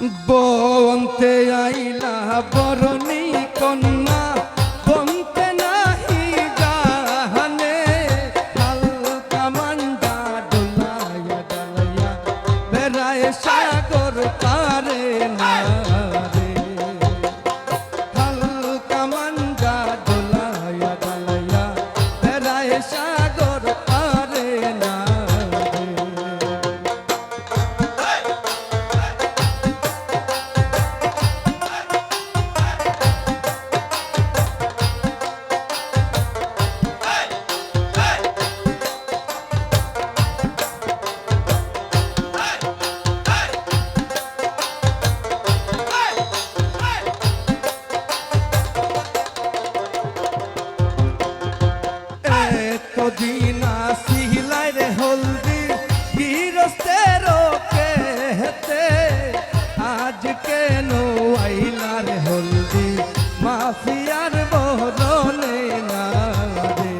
বনতে আইলা বরণী কন্যা বনতে নাহি জাহানে হালকা মান্ডা ডোলায়া ডালাইয়া বেড়ায় সাগর পারে না রে হালকা মান্ডা ডোলায়া ডালাইয়া বেড়ায় সাগর পারে না দিনা সিহিলাই রে হলদি গিরস্তের কেতে আজ কেন আইলা রে হলদি মাফিয়ার বরণে না রে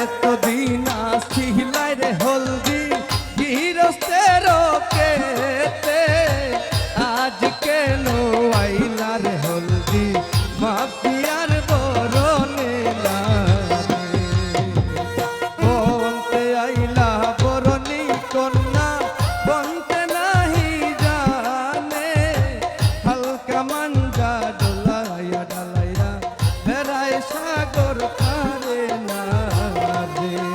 এতদিন আসিলাই রে হলদি গিরস্তের কেতে আজ কেন আইলা রে হলদি মাফিয়ার বরণে না বনতে আইলা বরণী কন্যা বনতে নাহি জানে হালকা মান্ডা ডোলাইয়া ডালাইয়া বেড়ায় সাগর পারে না রে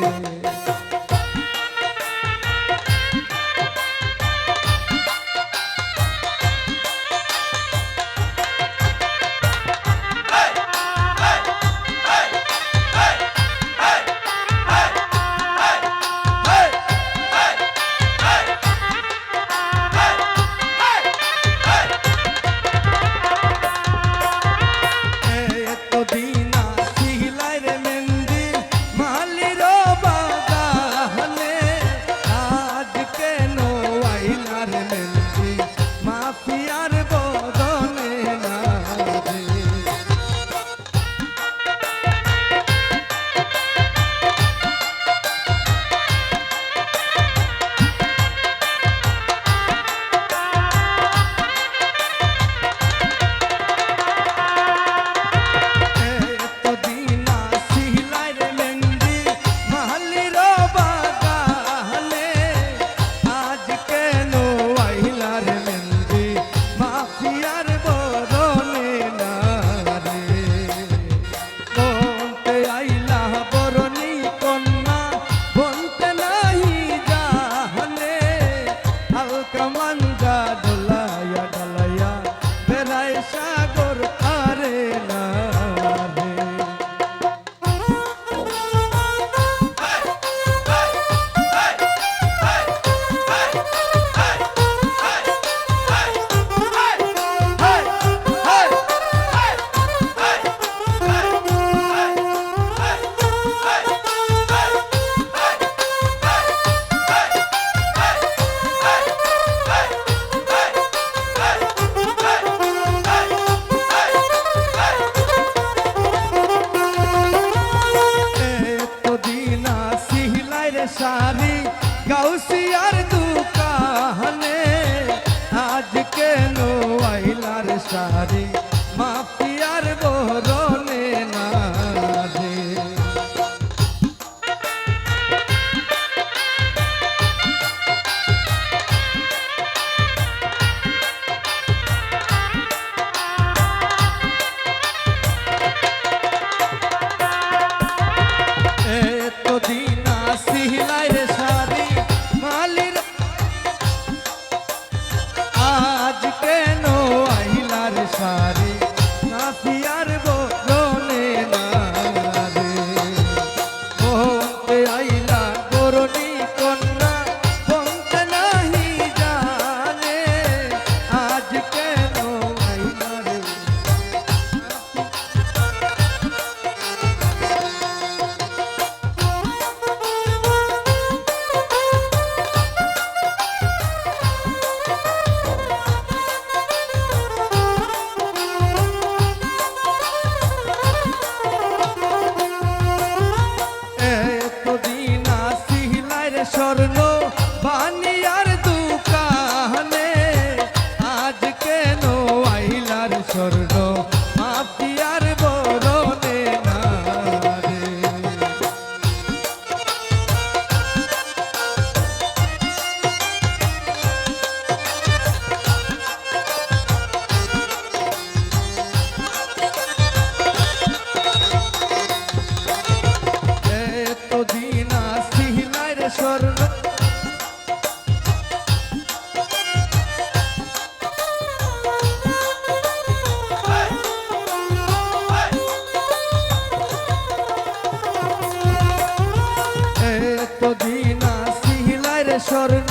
সাগর পারে না সারি গাউসিয়ার দুকানে আজ কেন আইলার সারি মাফিয়ার বরণে না রে এতদিন আসিলাই রে সারি মালির আজ কেন আইলার সারি স্বর্ণ